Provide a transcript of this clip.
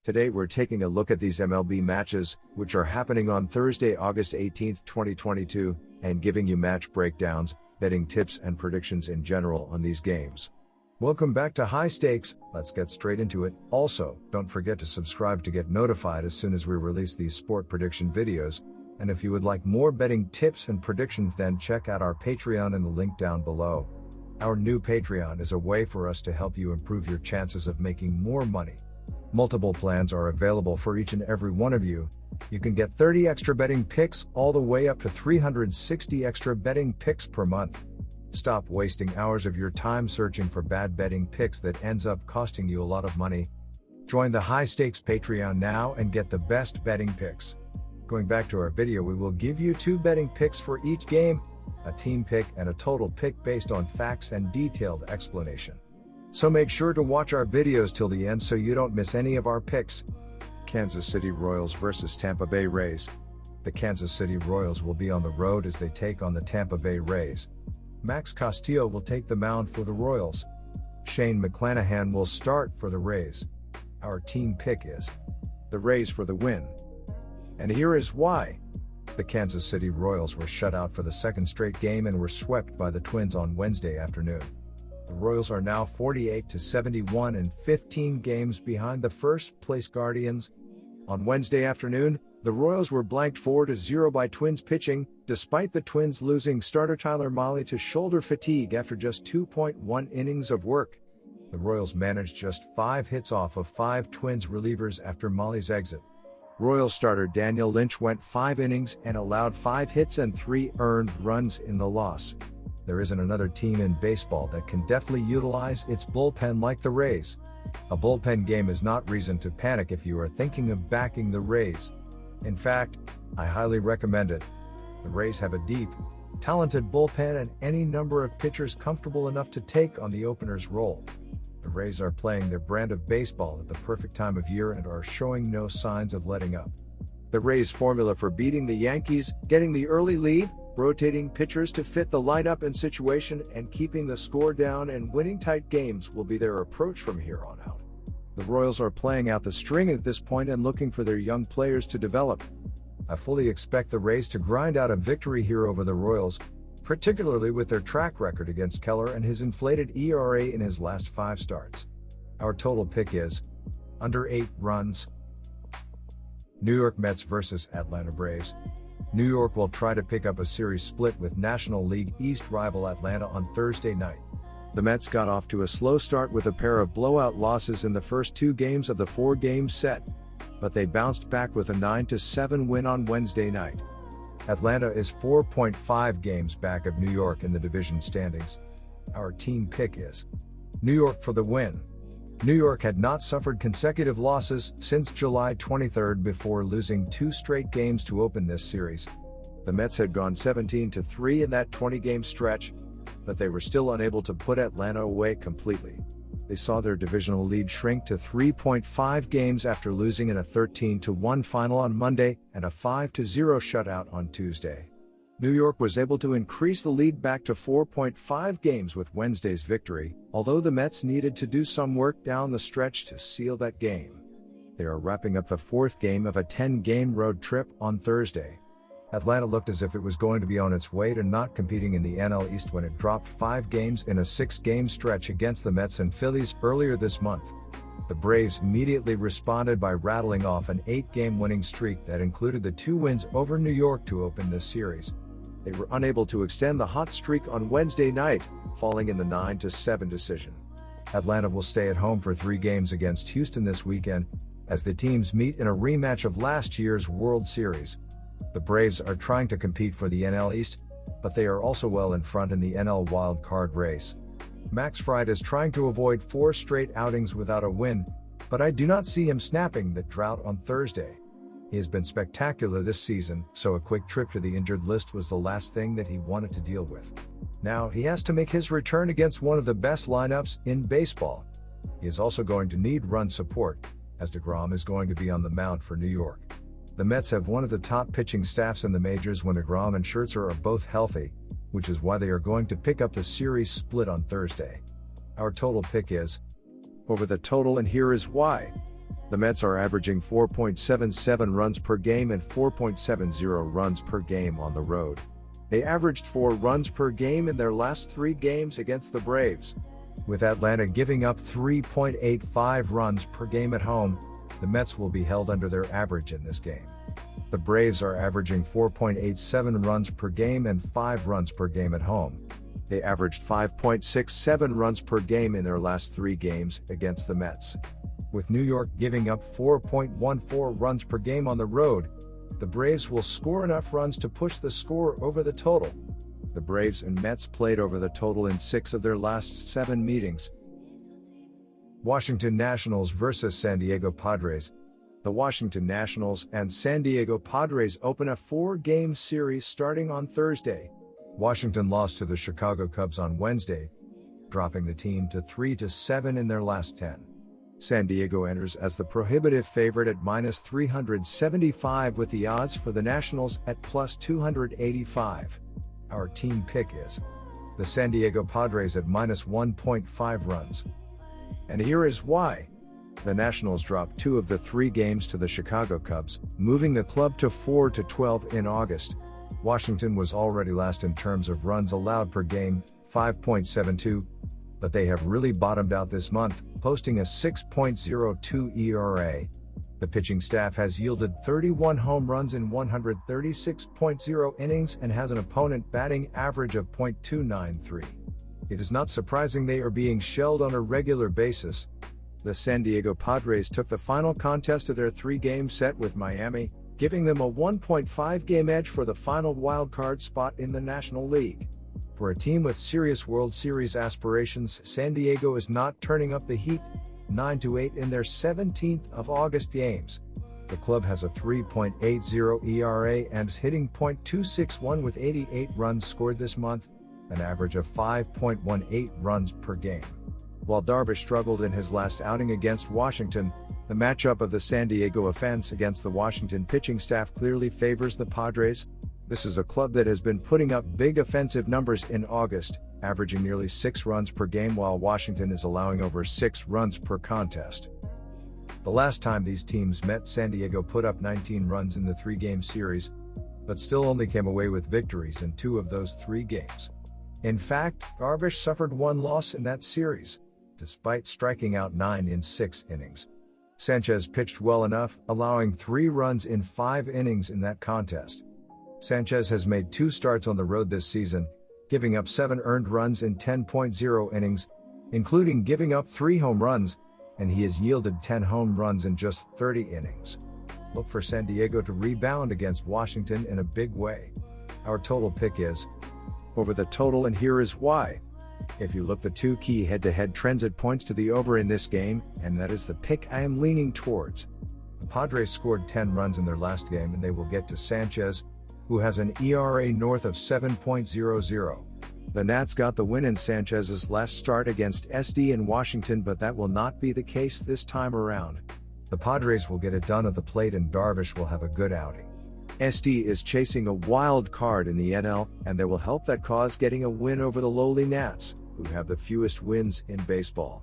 Today we're taking a look at these MLB matches, which are happening on Thursday, August 18, 2022, and giving you match breakdowns, betting tips and predictions in general on these games. Welcome back to High Stakes. Let's get straight into it. Also, don't forget to subscribe to get notified as soon as we release these sport prediction videos. And if you would like more betting tips and predictions, then check out our Patreon in the link down below. Our new Patreon is a way for us to help you improve your chances of making more money. Multiple plans are available for each and every one of you. You can get 30 extra betting picks all the way up to 360 extra betting picks per month. Stop wasting hours of your time searching for bad betting picks that ends up costing you a lot of money. Join the High Stakes Patreon now and get the best betting picks. Going back to our video, we will give you 2 betting picks for each game, a team pick and a total pick based on facts and detailed explanation. So make sure to watch our videos till the end so you don't miss any of our picks. Kansas City Royals versus Tampa Bay Rays. The Kansas City Royals will be on the road as they take on the Tampa Bay Rays. Max Castillo will take the mound for the Royals. Shane McClanahan will start for the Rays. Our team pick is the Rays for the win. And here is why. The Kansas City Royals were shut out for the second straight game and were swept by the Twins on Wednesday afternoon. The Royals are now 48-71 and 15 games behind the first-place Guardians. On Wednesday afternoon, the Royals were blanked 4-0 by Twins pitching, despite the Twins losing starter Tyler Mahle to shoulder fatigue after just 2.1 innings of work. The Royals managed just 5 hits off of 5 Twins relievers after Mahle's exit. Royals starter Daniel Lynch went 5 innings and allowed 5 hits and 3 earned runs in the loss. There isn't another team in baseball that can deftly utilize its bullpen like the Rays. A bullpen game is not reason to panic if you are thinking of backing the Rays. In fact, I highly recommend it. The Rays have a deep, talented bullpen and any number of pitchers comfortable enough to take on the opener's role. The Rays are playing their brand of baseball at the perfect time of year and are showing no signs of letting up. The Rays' formula for beating the Yankees, getting the early lead, rotating pitchers to fit the lineup and situation, and keeping the score down and winning tight games will be their approach from here on out. The Royals are playing out the string at this point and looking for their young players to develop. I fully expect the Rays to grind out a victory here over the Royals, particularly with their track record against Keller and his inflated ERA in his last 5 starts. Our total pick is under 8 runs. New York Mets versus Atlanta Braves. New York will try to pick up a series split with National League East rival Atlanta on Thursday night. The Mets got off to a slow start with a pair of blowout losses in the first 2 games of the 4-game set, but they bounced back with a 9-7 win on Wednesday night. Atlanta is 4.5 games back of New York in the division standings. Our team pick is New York for the win. New York had not suffered consecutive losses since July 23 before losing 2 straight games to open this series. The Mets had gone 17-3 in that 20-game stretch, but they were still unable to put Atlanta away completely. They saw their divisional lead shrink to 3.5 games after losing in a 13-1 final on Monday and a 5-0 shutout on Tuesday. New York was able to increase the lead back to 4.5 games with Wednesday's victory, although the Mets needed to do some work down the stretch to seal that game. They are wrapping up the 4th game of a 10-game road trip on Thursday. Atlanta looked as if it was going to be on its way to not competing in the NL East when it dropped 5 games in a 6-game stretch against the Mets and Phillies earlier this month. The Braves immediately responded by rattling off an 8-game winning streak that included the 2 wins over New York to open this series. They were unable to extend the hot streak on Wednesday night, falling in the 9-7 decision. Atlanta will stay at home for 3 games against Houston this weekend, as the teams meet in a rematch of last year's World Series. The Braves are trying to compete for the NL East, but they are also well in front in the NL wild card race. Max Fried is trying to avoid 4 straight outings without a win, but I do not see him snapping that drought on Thursday. He has been spectacular this season, so a quick trip to the injured list was the last thing that he wanted to deal with. Now he has to make his return against one of the best lineups in baseball. He is also going to need run support, as DeGrom is going to be on the mound for New York. The Mets have one of the top pitching staffs in the majors when DeGrom and Scherzer are both healthy, which is why they are going to pick up the series split on Thursday. Our total pick is over the total, and here is why. The Mets are averaging 4.77 runs per game and 4.70 runs per game on the road. They averaged 4 runs per game in their last 3 games against the Braves. With Atlanta giving up 3.85 runs per game at home, the Mets will be held under their average in this game. The Braves are averaging 4.87 runs per game and 5 runs per game at home. They averaged 5.67 runs per game in their last 3 games against the Mets. With New York giving up 4.14 runs per game on the road, the Braves will score enough runs to push the score over the total. The Braves and Mets played over the total in 6 of their last 7 meetings. Washington Nationals vs. San Diego Padres. The Washington Nationals and San Diego Padres open a 4-game series starting on Thursday. Washington lost to the Chicago Cubs on Wednesday, dropping the team to 3-7 in their last 10. San Diego enters as the prohibitive favorite at -375 with the odds for the Nationals at +285. Our team pick is the San Diego Padres at -1.5 runs. And here is why. The Nationals dropped 2 of the 3 games to the Chicago Cubs, moving the club to 4-12 in August. Washington was already last in terms of runs allowed per game, 5.72, but they have really bottomed out this month, posting a 6.02 ERA. The pitching staff has yielded 31 home runs in 136.0 innings and has an opponent batting average of .293. It is not surprising they are being shelled on a regular basis. The San Diego Padres took the final contest of their 3-game set with Miami, giving them a 1.5-game edge for the final wildcard spot in the National League. For a team with serious World Series aspirations, San Diego is not turning up the heat, 9-8 in their 17th of August games. The club has a 3.80 ERA and is hitting .261 with 88 runs scored this month, an average of 5.18 runs per game. While Darvish struggled in his last outing against Washington, the matchup of the San Diego offense against the Washington pitching staff clearly favors the Padres. This is a club that has been putting up big offensive numbers in August, averaging nearly 6 runs per game while Washington is allowing over 6 runs per contest. The last time these teams met, San Diego put up 19 runs in the 3-game series, but still only came away with victories in 2 of those 3 games. In fact, Darvish suffered 1 loss in that series, despite striking out 9 in 6 innings. Sanchez pitched well enough, allowing 3 runs in 5 innings in that contest. Sanchez has made 2 starts on the road this season, giving up 7 earned runs in 10.0 innings, including giving up 3 home runs, and he has yielded 10 home runs in just 30 innings. Look for San Diego to rebound against Washington in a big way. Our total pick is over the total, and here is why. If you look the 2 key head-to-head trends, it points to the over in this game, and that is the pick I am leaning towards. The Padres scored 10 runs in their last game, and they will get to Sanchez, who has an ERA north of 7.00. The Nats got the win in Sanchez's last start against SD in Washington, but that will not be the case this time around. The Padres will get it done at the plate, and Darvish will have a good outing. SD is chasing a wild card in the NL, and they will help that cause getting a win over the lowly Nats, who have the fewest wins in baseball.